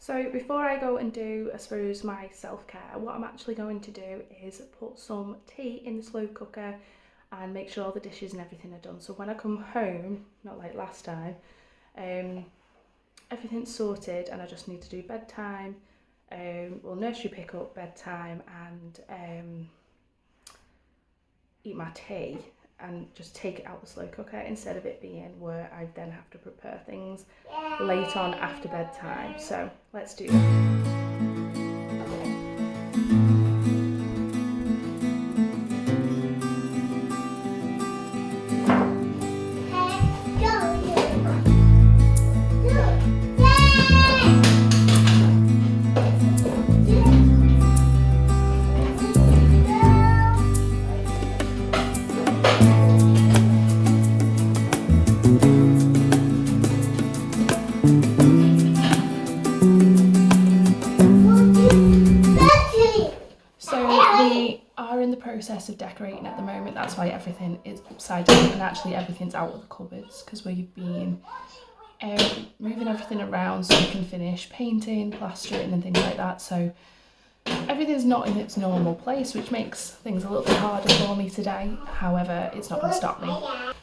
So before I go and do, I suppose, my self-care, what I'm actually going to do is put some tea in the slow cooker and make sure all the dishes and everything are done. So when I come home, not like last time, everything's sorted and I just need to do bedtime, nursery pick up, bedtime, and eat my tea and just take it out the slow cooker instead of it being where I then have to prepare things late on after bedtime. So let's do that. Process of decorating at the moment, that's why everything is upside down and actually everything's out of the cupboards, because we've been moving everything around so we can finish painting, plastering and things like that, so everything's not in its normal place, which makes things a little bit harder for me today. However, it's not going to stop me.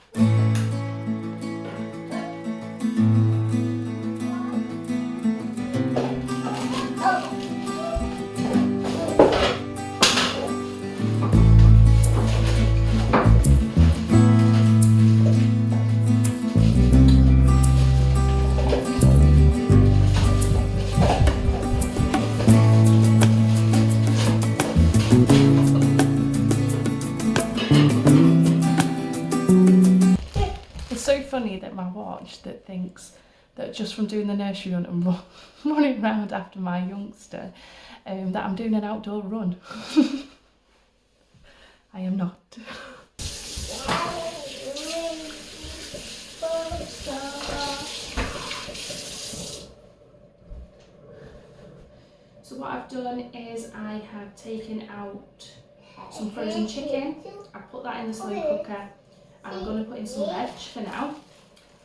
That my watch that thinks that just from doing the nursery run and running around after my youngster, that I'm doing an outdoor run. I am not. So what I've done is I have taken out some frozen chicken. I put that in the slow cooker and I'm going to put in some veg for now.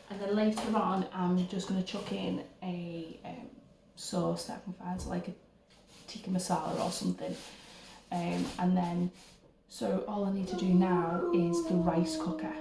And then later on, I'm just going to chuck in a sauce that I can find, so like a tikka masala or something. And then, so all I need to do now is the rice cooker.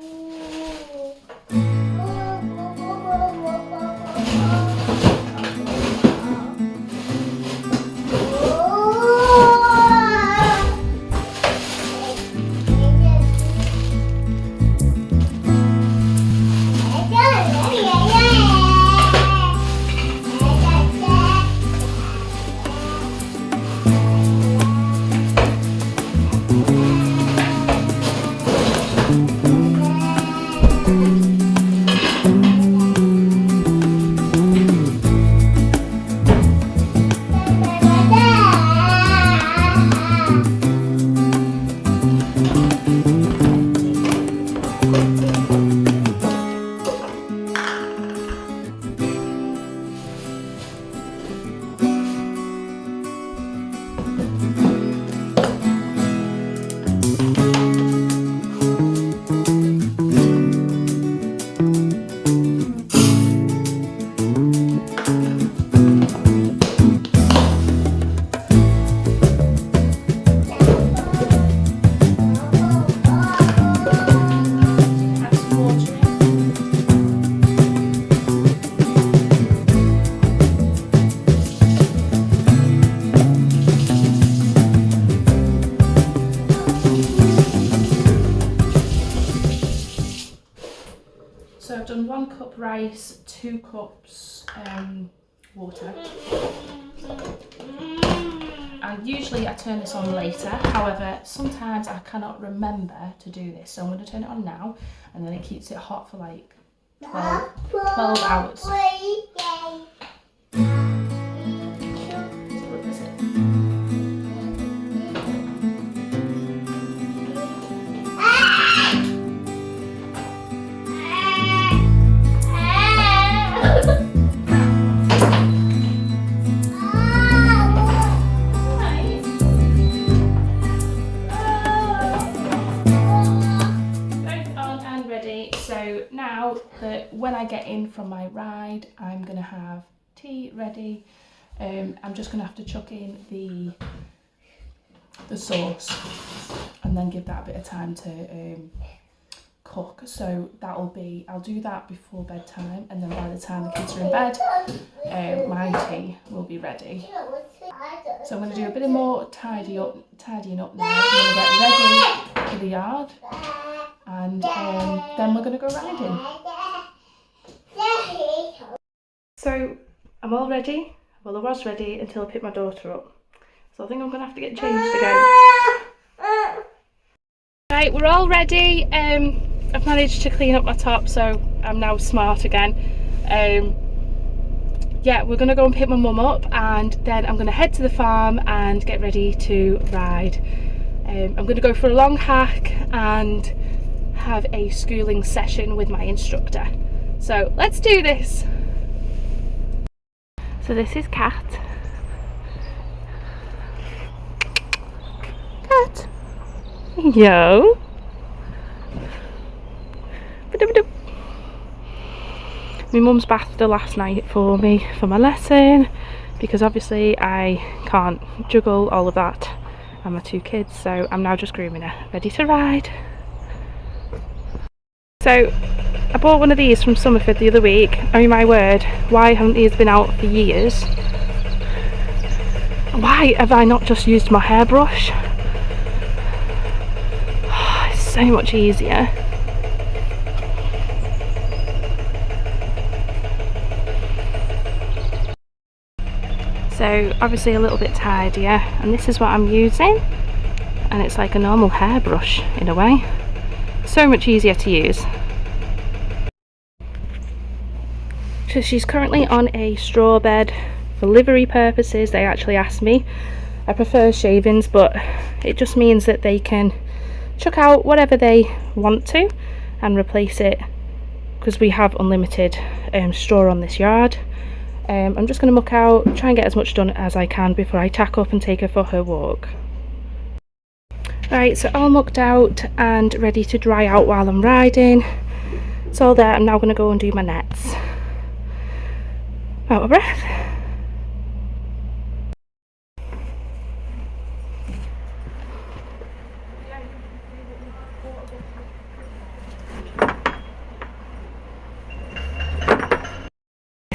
So I've done 1 cup rice, 2 cups water. And usually I turn this on later, however sometimes I cannot remember to do this, so I'm going to turn it on now and then it keeps it hot for like 12 hours. Now that when I get in from my ride, I'm going to have tea ready I'm just going to have to chuck in the sauce and then give that a bit of time to cook. So I'll do that before bedtime, and then by the time the kids are in bed, my tea will be ready. So I'm going to do a bit more tidying up now. I'm going to get ready for the yard, and then we're going to go riding. So I'm all ready. Well, I was ready until I picked my daughter up. So I think I'm going to have to get changed again. Right, we're all ready. I've managed to clean up my top, so I'm now smart again. Yeah, we're going to go and pick my mum up, and then I'm going to head to the farm and get ready to ride. I'm going to go for a long hack and have a schooling session with my instructor. So let's do this. So this is Kat. Kat. Yo. My mum's bathed her last night for me for my lesson, because obviously I can't juggle all of that and my 2 kids, so I'm now just grooming her, ready to ride. So I bought one of these from Summerford the other week. I mean, my word, why haven't these been out for years? Why have I not just used my hairbrush? It's so much easier. So obviously a little bit tidier, and this is what I'm using, and it's like a normal hairbrush in a way. So much easier to use. So she's currently on a straw bed for livery purposes. They actually asked me. I prefer shavings, but it just means that they can chuck out whatever they want to and replace it, because we have unlimited straw on this yard. I'm just going to muck out, try and get as much done as I can before I tack up and take her for her walk. Right, so all mucked out and ready to dry out while I'm riding. It's all there. I'm now going to go and do my nets. Out of breath.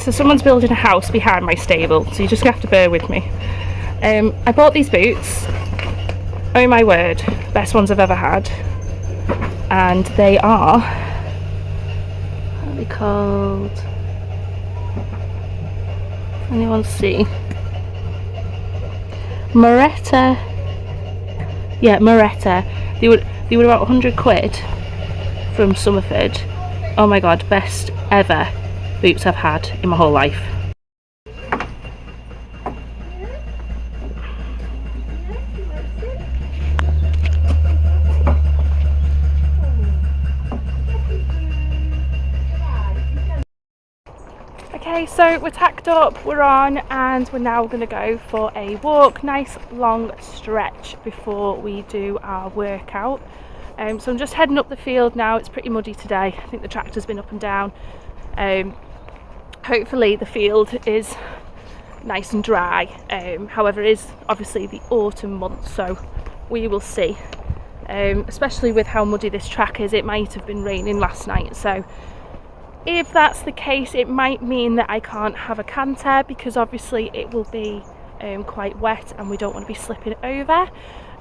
So someone's building a house behind my stable, so you just have to bear with me. I bought these boots. Oh my word, best ones I've ever had. And they are, what are they called? Anyone see? Moretta. Yeah, Moretta. They were about 100 quid from Summerford. Oh my god, best ever boots I've had in my whole life. Okay, so we're tacked up, we're on, and we're now going to go for a walk, nice long stretch before we do our workout. So I'm just heading up the field now. It's pretty muddy today. I think the tractor's been up and down. Hopefully the field is nice and dry. However, it is obviously the autumn month, so we will see. Especially with how muddy this track is, it might have been raining last night, so if that's the case, it might mean that I can't have a canter, because obviously it will be quite wet and we don't want to be slipping over.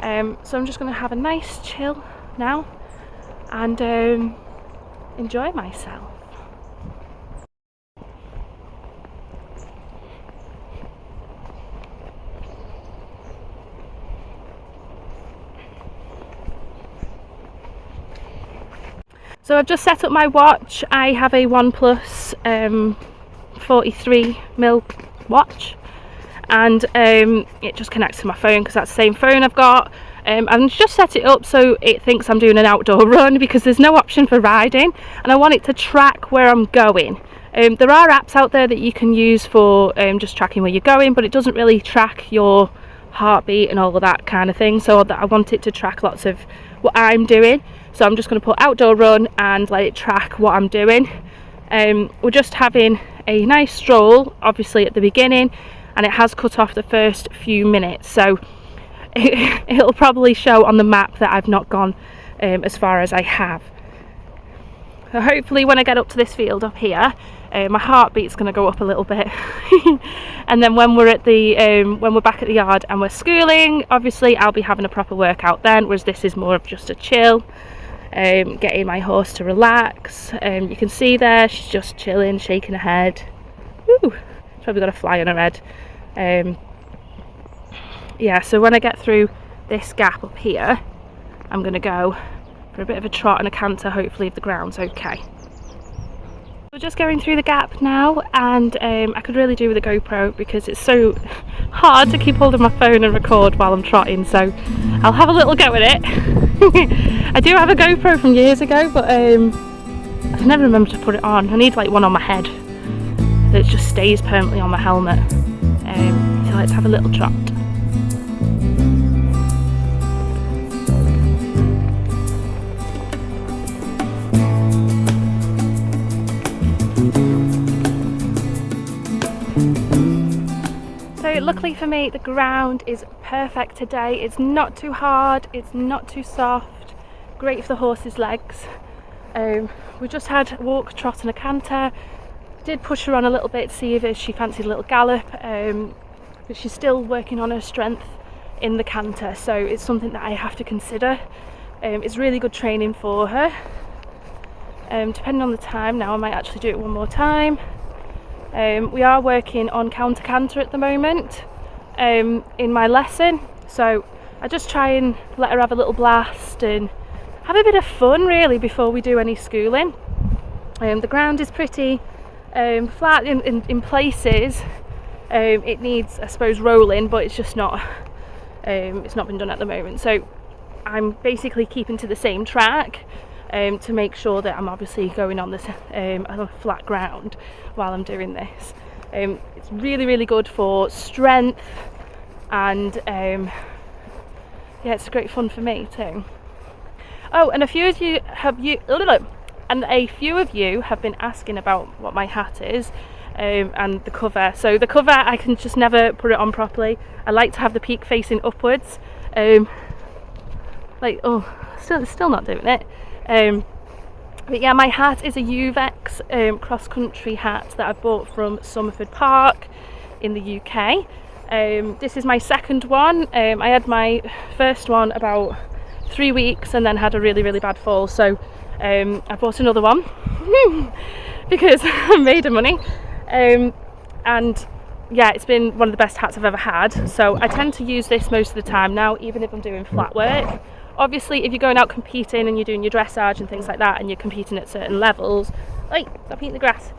So I'm just going to have a nice chill now and enjoy myself. So I've just set up my watch. I have a OnePlus 43mm watch, and it just connects to my phone because that's the same phone I've got. I've just set it up so it thinks I'm doing an outdoor run, because there's no option for riding, and I want it to track where I'm going. There are apps out there that you can use for just tracking where you're going, but it doesn't really track your heartbeat and all of that kind of thing, so I want it to track lots of what I'm doing. So I'm just going to put outdoor run and let it track what I'm doing. We're just having a nice stroll, obviously at the beginning, and it has cut off the first few minutes, so it'll probably show on the map that I've not gone as far as I have. So hopefully when I get up to this field up here, my heartbeat's going to go up a little bit. And then when we're at the when we're back at the yard and we're schooling, obviously I'll be having a proper workout then, whereas this is more of just a chill, getting my horse to relax. You can see there she's just chilling, shaking her head. Woo! She's probably got a fly on her head. Yeah, so when I get through this gap up here, I'm going to go for a bit of a trot and a canter, hopefully if the ground's okay. We're just going through the gap now, and I could really do with a GoPro because it's so hard to keep hold of my phone and record while I'm trotting, so I'll have a little go at it. I do have a GoPro from years ago, but I can never remember to put it on. I need like one on my head that just stays permanently on my helmet. So let's have a little trot. So luckily for me, the ground is perfect today. It's not too hard, it's not too soft, great for the horse's legs. We just had a walk, trot and a canter. Did push her on a little bit to see if she fancied a little gallop, but she's still working on her strength in the canter, so it's something that I have to consider. It's really good training for her. Depending on the time now, I might actually do it one more time. We are working on counter canter at the moment in my lesson, so I just try and let her have a little blast and have a bit of fun really before we do any schooling. The ground is pretty flat in places. It needs, I suppose, rolling, but it's just not it's not been done at the moment, so I'm basically keeping to the same track to make sure that I'm obviously going on this on flat ground while I'm doing this. It's really good for strength, and yeah, it's great fun for me too. Oh, and a few of you have been asking about what my hat is and the cover. So the cover, I can just never put it on properly. I like to have the peak facing upwards. Still not doing it. But yeah, my hat is a Uvex cross-country hat that I bought from Somerford Park in the UK. This is my second one. I had my first one about 3 weeks and then had a really bad fall, so I bought another one because I made the money. And yeah, it's been one of the best hats I've ever had, so I tend to use this most of the time now, even if I'm doing flat work. Obviously, if you're going out competing and you're doing your dressage and things like that, and you're competing at certain levels, stop eating the grass,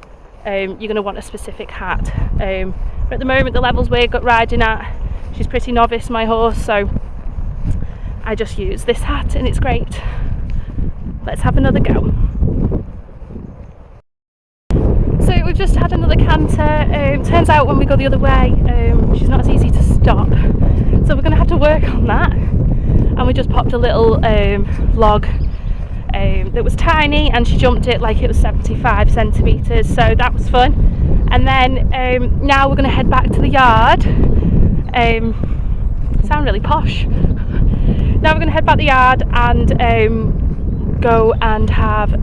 you're going to want a specific hat. But at the moment, the levels we're riding at, she's pretty novice, my horse, so I just use this hat and it's great. Let's have another go. So we've just had another canter. Turns out when we go the other way, she's not as easy to stop, so we're going to have to work on that. And we just popped a little log that was tiny, and she jumped it like it was 75 centimetres, so that was fun. And then now we're going to head back to the yard. Sound really posh. Now we're going to head back to the yard and go and have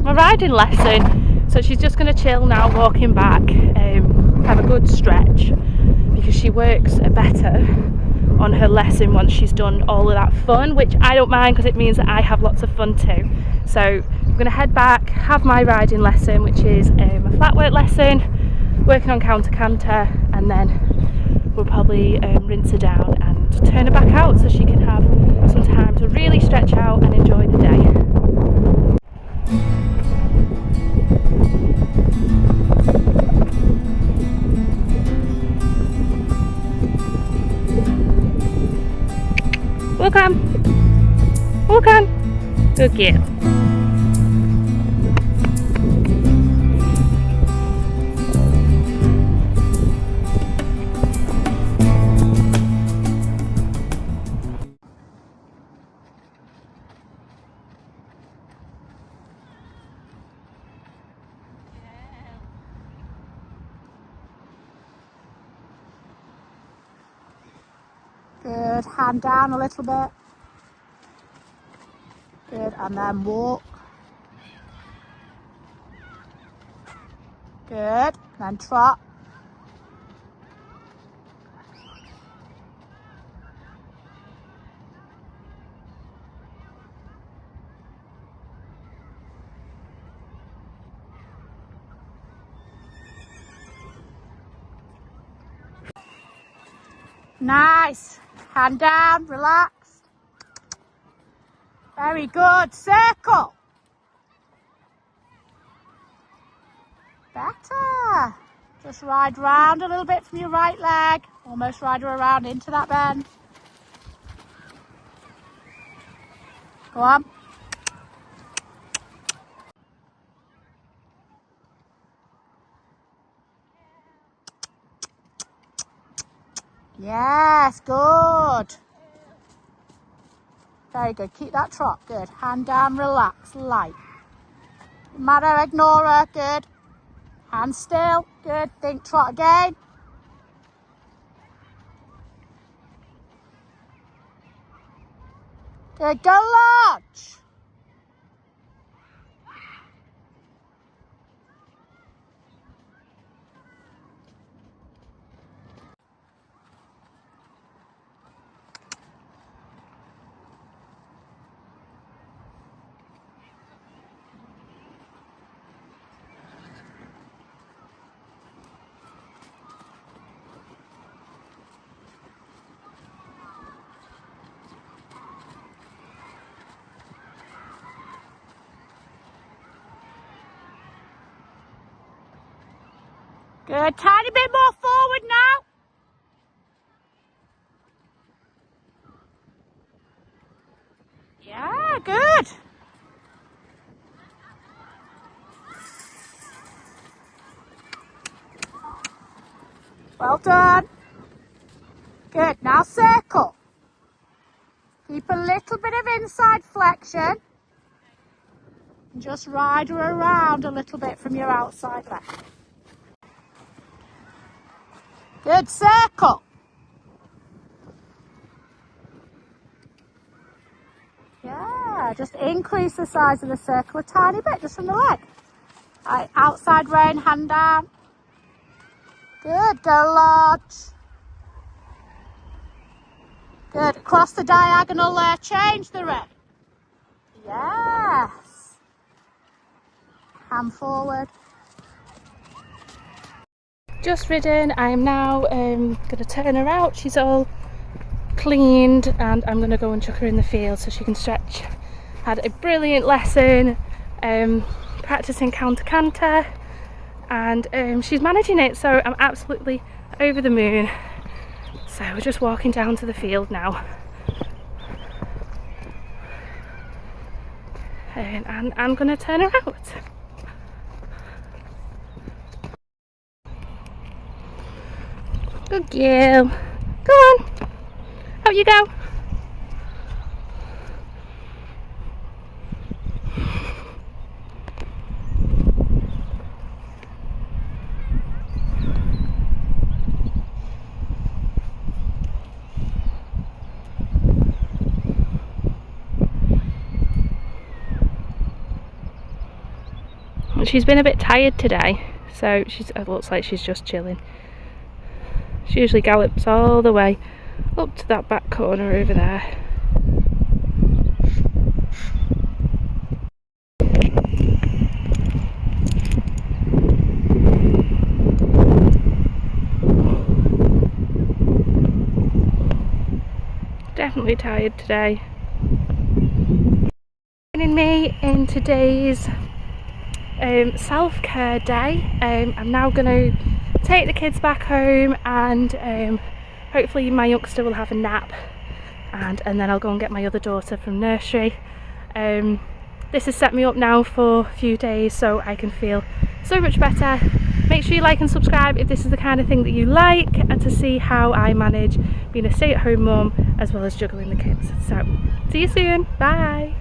my riding lesson. So she's just going to chill now, walking back, have a good stretch, because she works better on her lesson once she's done all of that fun, which I don't mind because it means that I have lots of fun too. So I'm going to head back, have my riding lesson, which is a flatwork lesson, working on counter canter, and then we'll probably rinse her down and turn her back out so she can have some time to really stretch out and enjoy the day. Walk on. Walk on. Good girl. Good, hand down a little bit. Good, and then walk. Good, then trot. Nice. Hand down, relaxed. Very good. Circle. Better. Just ride round a little bit from your right leg. Almost ride her around into that bend. Go on. Yes, good. Very good. Keep that trot. Good. Hand down, relax, light. Matter, ignore her. Good. Hand still. Good. Think trot again. Good. Go large. Good. Tiny bit more forward now. Yeah, good. Well done. Good. Now circle. Keep a little bit of inside flexion. And just ride her around a little bit from your outside leg. Good. Circle. Yeah, just increase the size of the circle a tiny bit, just from the leg. Right, outside rein, hand down. Good, go large. Good, across the diagonal there, change the rein. Yes. Hand forward. Just ridden. I'm now going to turn her out. She's all cleaned and I'm going to go and chuck her in the field so she can stretch. Had a brilliant lesson practicing counter canter and she's managing it, so I'm absolutely over the moon. So we're just walking down to the field now and I'm going to turn her out. Good girl. Go on. Out you go. She's been a bit tired today, so it looks like she's just chilling. She usually gallops all the way up to that back corner over there. Definitely tired today. Joining me in today's self-care day. I'm now going to take the kids back home and hopefully my youngster will have a nap and then I'll go and get my other daughter from nursery. This has set me up now for a few days so I can feel so much better. Make sure you like and subscribe if this is the kind of thing that you like and to see how I manage being a stay-at-home mum as well as juggling the kids. So see you soon. Bye.